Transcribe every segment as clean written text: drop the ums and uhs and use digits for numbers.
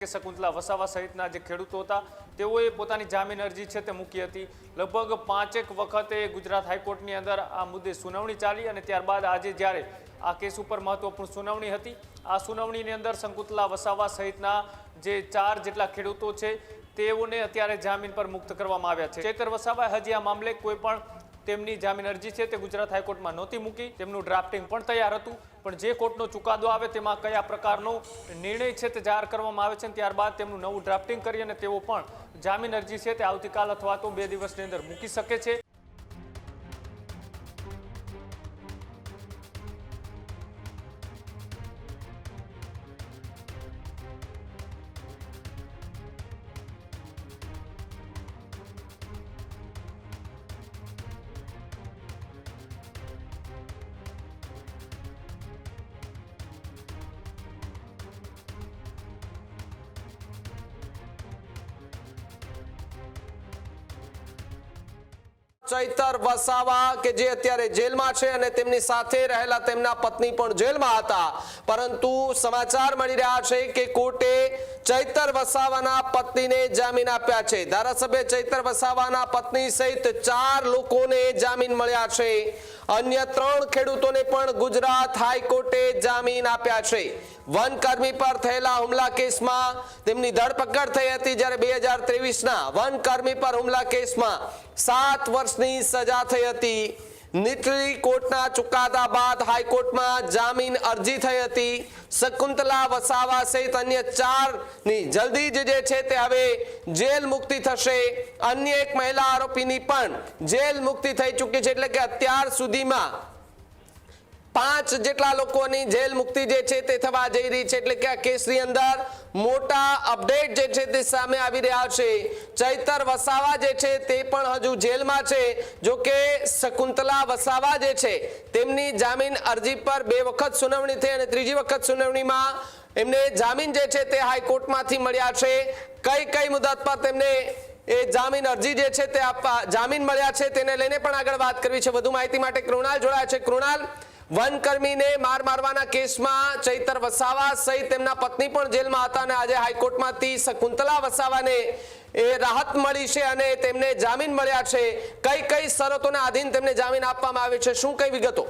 શકુંતલા વસાવા સહિતના જે ખેડૂતો હતા તેઓએ પોતાની જામીન અરજી છે તે મૂકી હતી। લગભગ 5 વખતે ગુજરાત હાઈકોર્ટની અંદર આ મુદ્દે સુનાવણી ચાલી અને ત્યારબાદ આજે જ્યારે આ કેસ ઉપર મહત્વપૂર્ણ સુનાવણી હતી, આ સુનાવણીની અંદર શકુંતલા વસાવા સહિતના જે 4 જેટલા ખેડૂતો છે તેઓને અત્યારે જામીન પર મુક્ત કરવામાં આવ્યા છે। ચૈતર વસાવાએ હજી આ મામલે કોઈ પણ તેમની જામીન અરજી છે તે ગુજરાત હાઈકોર્ટમાં નહોતી મૂકી, તેમનું ડ્રાફ્ટિંગ પણ તૈયાર હતું, પણ જે કોર્ટનો ચુકાદો આવે તેમાં કયા પ્રકારનો નિર્ણય છે તે જાહેર કરવામાં આવે છે અને ત્યારબાદ તેમનું નવું ડ્રાફ્ટિંગ કરી અને તેઓ પણ જામીન અરજી છે તે આવતીકાલ અથવા તો 2 દિવસની અંદર મૂકી શકે છે। ચૈતર વસાવા કે જે અત્યારે જેલમાં છે અને તેમની સાથે રહેલા તેમના પત્ની પણ જેલમાં હતા, પરંતુ સમાચાર મળી રહ્યા છે કે કોર્ટે ચૈતર વસાવાના પત્નીને જામીન આપ્યા છે। ધારાસભ્ય ચૈતર વસાવાના પત્ની સહિત 4 લોકોને જામીન મળ્યા છે। અન્ય 3 ખેડૂતોને પણ ગુજરાત હાઈકોર્ટે જામીન આપ્યા છે। વનકર્મી પર થયેલા હુમલા કેસમાં તેમની ધરપકડ થઈ હતી, જ્યારે 2023ના વનકર્મી પર હુમલા કેસમાં 7 વર્ષની સજા થઈ હતી। નીચલી કોર્ટના ચુકાદા બાદ હાઈકોર્ટમાં જામીન અરજી થઈ હતી। શકુંતલા વસાવા સહિત અન્ય 4ની જલ્દી જ છે તે હવે જેલ મુક્તિ થશે। અન્ય એક મહિલા આરોપીની પણ જેલ મુક્તિ થઈ ચૂકી છે, એટલે કે અત્યાર સુધીમાં 5 જેટલા લોકોની જેલ મુક્તિ જે છે તે થવા જઈ રહી છે, એટલે કે આ કેસની અંદર મોટા અપડેટ જે છે તે સામે આવી રહ્યા છે। ચૈતર વસાવા જે છે તે પણ હજુ જેલમાં છે, જો કે શકુંતલા વસાવા જે છે તેમની જામીન અરજી પર 2 વખત સુનાવણી થઈ અને ત્રીજી વખત સુનાવણીમાં એમને જામીન જે છે તે હાઈકોર્ટમાંથી મળ્યા છે। કઈ મુદત પર તેમને એ જામીન અરજી જે છે તે જામીન મળ્યા છે તેને લઈને પણ આગળ વાત કરવી છે। વધુ માહિતી માટે કૃણાલ જોડાયા છે। કૃણાલ, વનકર્મીને મારવાના કેસમાં ચૈતર વસાવા સહિત તેમના પત્ની પણ જેલમાં હતા અને આજે હાઈકોર્ટમાંથી શકુંતલા વસાવાને એ રાહત મળી છે અને તેમને જામીન મળ્યા છે। કઈ શરતોના આધીન તેમને જામીન આપવામાં આવે છે, શું કઈ વિગતો?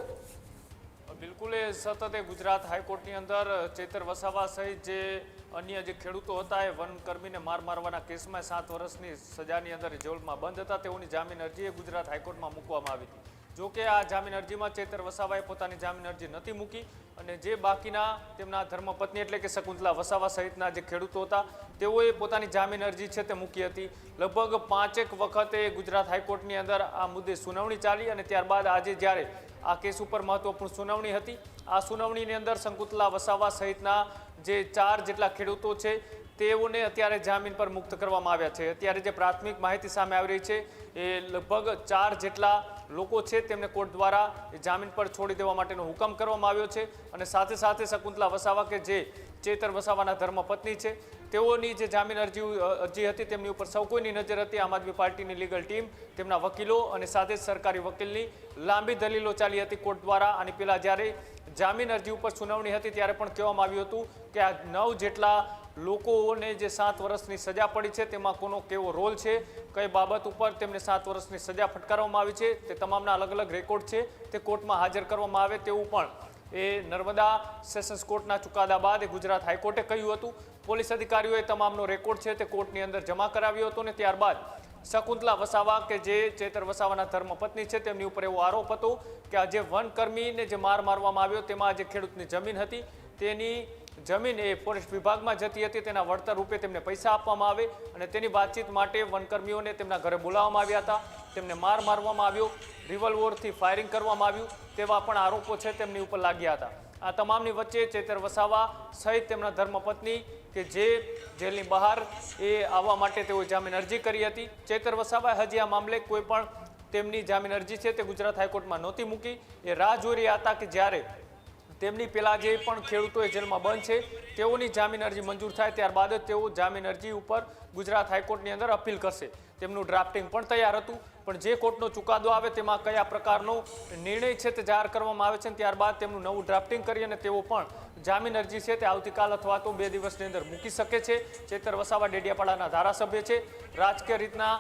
બિલકુલ એ સતત ગુજરાત હાઈકોર્ટની અંદર ચૈતર વસાવા સહિત જે અન્ય જે ખેડૂતો હતા એ વનકર્મીને મારવાના કેસમાં 7 વર્ષની સજાની અંદર જેલમાં બંધ હતા, તેઓની જામીન અરજી ગુજરાત હાઈકોર્ટમાં મૂકવામાં આવી હતી। જો કે આ જામીન અરજીમાં ચૈતર વસાવાએ પોતાની જામીન અરજી નથી મૂકી અને જે બાકીના તેમના ધર્મપત્ની એટલે કે શકુંતલા વસાવા સહિતના જે ખેડૂતો હતા તેઓએ પોતાની જામીન અરજી છે તે મૂકી હતી। લગભગ 5 વખતે ગુજરાત હાઈકોર્ટની અંદર આ મુદ્દે સુનાવણી ચાલી અને ત્યારબાદ આજે જ્યારે આ કેસ ઉપર મહત્વપૂર્ણ સુનાવણી હતી, આ સુનાવણીની અંદર શકુંતલા વસાવા સહિતના જે 4 જેટલા ખેડૂતો છે તેઓને અત્યારે જામીન પર મુક્ત કરવામાં આવ્યા છે। અત્યારે જે પ્રાથમિક માહિતી સામે આવી રહી છે એ લગભગ 4 જેટલા લોકો છે તેમને કોર્ટ દ્વારા જામીન પર છોડી દેવા માટેનો હુકમ કરવામાં આવ્યો છે અને સાથે સાથે શકુંતલા વસાવા કે જે ચૈતર વસાવાના ધર્મપત્ની છે તેઓની જે જામીન અરજી હતી તેમની ઉપર સૌ કોઈની નજર હતી। આમ આદમી પાર્ટીની લીગલ ટીમ, તેમના વકીલો અને સાથે જ સરકારી વકીલની લાંબી દલીલો ચાલી હતી કોર્ટ દ્વારા। આની પહેલા જ્યારે જામીન અરજી ઉપર સુનાવણી હતી ત્યારે પણ કહેવામાં આવ્યું હતું કે આ 9 જેટલા લોકોને જે 7 વર્ષની સજા પડી છે તેમાં કોનો કેવો રોલ છે, કઈ બાબત ઉપર તેમને 7 વર્ષની સજા ફટકારવામાં આવી છે તે તમામના અલગ અલગ રેકોર્ડ છે તે કોર્ટમાં હાજર કરવામાં આવે તેવું પણ એ નર્મદા સેશન્સ કોર્ટના ચુકાદા બાદ ગુજરાત હાઈકોર્ટે કહ્યું હતું। પોલીસ અધિકારીઓએ તમામનો રેકોર્ડ છે તે કોર્ટની અંદર જમા કરાવ્યો હતો અને ત્યારબાદ શકુંતલા વસાવા કે જે ચૈતર વસાવાના ધર્મપત્ની છે તેમની ઉપર એવો આરોપ હતો કે આ જે વનકર્મીને જે મારવામાં આવ્યો તેમાં જે ખેડૂતની જમીન હતી તેની જમીન એ ફોરેસ્ટ વિભાગમાં જતી હતી, તેના વળતર રૂપે તેમને પૈસા આપવામાં આવે અને તેની વાતચીત માટે વનકર્મીઓને તેમના ઘરે બોલાવવામાં આવ્યા હતા, તેમને મારવામાં આવ્યો, રિવોલ્વરથી ફાયરિંગ કરવામાં આવ્યું તેવા પણ આરોપો છે તેમની ઉપર લાગ્યા હતા। આ તમામની વચ્ચે ચૈતર વસાવા સહિત તેમના ધર્મપત્ની કે જે જેલની બહાર એ આવવા માટે તેઓ જામીન અરજી કરી હતી। ચૈતર વસાવાએ હજી આ મામલે કોઈ પણ તેમની જામીન અરજી છે તે ગુજરાત હાઈકોર્ટમાં નહોતી મૂકી, એ રાહ જોઈ રહ્યા હતા કે જ્યારે તેમની પેલા જે પણ ખેડૂતો જેલમાં બંધ છે તેઓની જામીન અરજી મંજૂર થાય ત્યારબાદ જ તેઓ જામીન અરજી ઉપર ગુજરાત હાઈકોર્ટની અંદર અપીલ કરશે। તેમનું ડ્રાફ્ટિંગ પણ તૈયાર હતું, પણ જે કોર્ટનો ચુકાદો આવે તેમાં કયા પ્રકારનો નિર્ણય છે તે જાહેર કરવામાં આવે છે ત્યારબાદ તેમનું નવું ડ્રાફ્ટિંગ કરી અને તેઓ પણ જામીન અરજી છે તે આવતીકાલ અથવા તો 2 દિવસની અંદર મૂકી શકે છે. ચેતર વસાવા ડેડિયાપાડાના ધારાસભ્ય છે. રાજકીય રીતના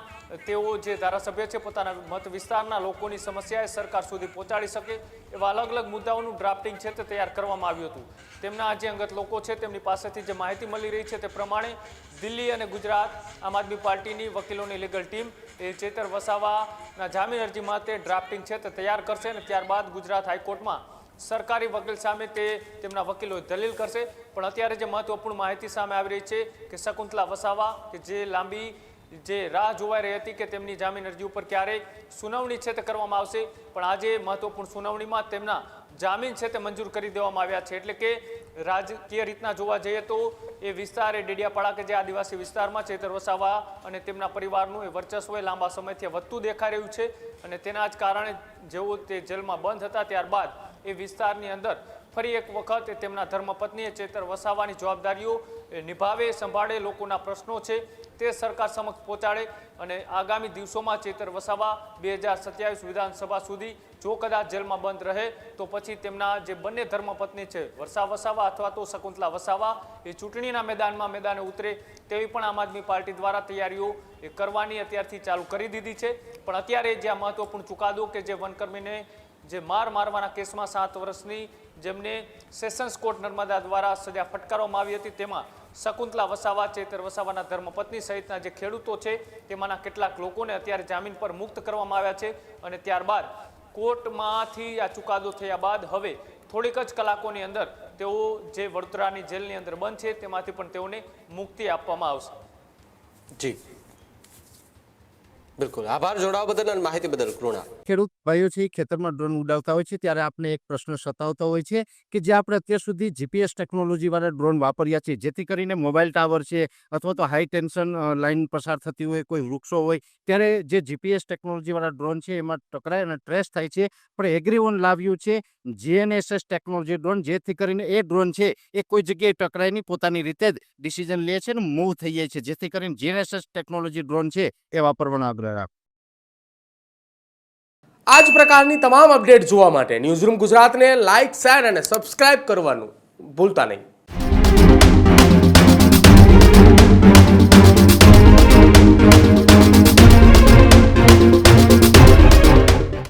તેઓ જે ધારાસભ્ય છે પોતાના મત વિસ્તારના લોકોની સમસ્યાએ સરકાર સુધી પહોંચાડી શકે એવા અલગ અલગ મુદ્દાઓનું ડ્રાફ્ટિંગ છે તે તૈયાર કરવામાં આવ્યું હતું. તેમના જે અંગત લોકો છે તેમની પાસેથી જે માહિતી મળી રહી છે તે પ્રમાણે દિલ્હી અને ગુજરાત આમ આદમી પાર્ટીની વકીલોની લીગલ ટીમ એ ચેતર વસાવાના જામીન અરજી માટે ડ્રાફ્ટિંગ છે તે તૈયાર કરશે અને ત્યારબાદ ગુજરાત હાઈકોર્ટમાં સરકારી વકીલ સામે તેમના વકીલો દલીલ કરશે. પણ અત્યારે જે મહત્વપૂર્ણ માહિતી સામે આવી રહી છે કે શકુંતલા વસાવા કે જે લાંબી જે રાહ જોવાઈ રહી હતી કે તેમની જામીન અરજી ઉપર ક્યારે સુનાવણી છે તે કરવામાં આવશે, પણ આજે મહત્વપૂર્ણ સુનાવણીમાં તેમના જામીન છે તે મંજૂર કરી દેવામાં આવ્યા છે. એટલે કે રાજકીય રીતના જોવા જઈએ તો એ વિસ્તાર એ ડેડિયાપાડા કે જે આદિવાસી વિસ્તારમાં ચેતર વસાવા અને તેમના પરિવારનું એ વર્ચસ્વ લાંબા સમયથી વધતું દેખાઈ રહ્યું છે અને તેના જ કારણે જેઓ તે જેલમાં બંધ હતા ત્યારબાદ એ વિસ્તારની અંદર ફરી એક વખત તેમના ધર્મપત્નીએ ચેતર વસાવાની જવાબદારીઓ નિભાવે, સંભાળે, લોકોના પ્રશ્નો છે તે સરકાર સમક્ષ પહોંચાડે અને આગામી દિવસોમાં ચેતર વસાવા 2027 વિધાનસભા સુધી જો કદાચ જેલમાં બંધ રહે તો પછી તેમના જે બંને ધર્મપત્ની છે વર્ષા વસાવા અથવા તો શકુંતલા વસાવા એ ચૂંટણીના મેદાને ઉતરે તેવી પણ આમ આદમી પાર્ટી દ્વારા તૈયારીઓ કરવાની અત્યારથી ચાલુ કરી દીધી છે. પણ અત્યારે જે આ મહત્વપૂર્ણ ચુકાદો કે જે વનકર્મીને જે મારવાના કેસમાં 7 વર્ષની જેમને સેશન્સ કોર્ટ નર્મદા દ્વારા સજા ફટકારવામાં આવી હતી તેમાં શકુંતલા વસાવા, ચેતર વસાવાના ધર્મપત્ની સહિતના જે ખેડૂતો છે તેમાંના કેટલાક લોકોને અત્યારે જામીન પર મુક્ત કરવામાં આવ્યા છે અને ત્યારબાદ કોર્ટમાંથી આ ચુકાદો થયા બાદ હવે થોડીક જ કલાકોની અંદર તેઓ જે વડોદરાની જેલની અંદર બંધ છે તેમાંથી પણ તેઓને મુક્તિ આપવામાં આવશે. જી બિલકુલ, આભાર જોડાવા બદલ અને માહિતી બદલ કૃણા. ખેડૂત ભાઈઓ છે ખેતરમાં ડ્રોન ઉડાવતા હોય છે ત્યારે આપણે એક પ્રશ્ન સતાવતો હોય છે કે જે આપણે અત્યાર સુધી જીપીએસ ટેકનોલોજી વાળા ડ્રોન વાપર્યા છે જેથી કરીને મોબાઈલ ટાવર છે અથવા તો હાઈ ટેન્શન લાઈન પસાર થતી હોય, કોઈ વૃક્ષો હોય ત્યારે જે જીપીએસ ટેકનોલોજી વાળા ડ્રોન છે એમાં ટકરાય અને ટ્રેસ થાય છે. પણ એગ્રીવન લાવ્યું છે જીએનએસએસ ટેકનોલોજી ડ્રોન જેથી કરીને એ ડ્રોન છે એ કોઈ જગ્યાએ ટકરાય નહીં, પોતાની રીતે જ ડિસિઝન લે છે અને મૂવ થઈ જાય છે જેથી કરીને જીએનએસએસ ટેકનોલોજી ડ્રોન છે એ વાપરવાનો આગ્રહ રાખો. આ જ પ્રકારની તમામ અપડેટ જોવા માટે ન્યૂઝરૂમ ગુજરાતને લાઇક, શેર અને સબસ્ક્રાઇબ કરવાનું ભૂલતા નહીં.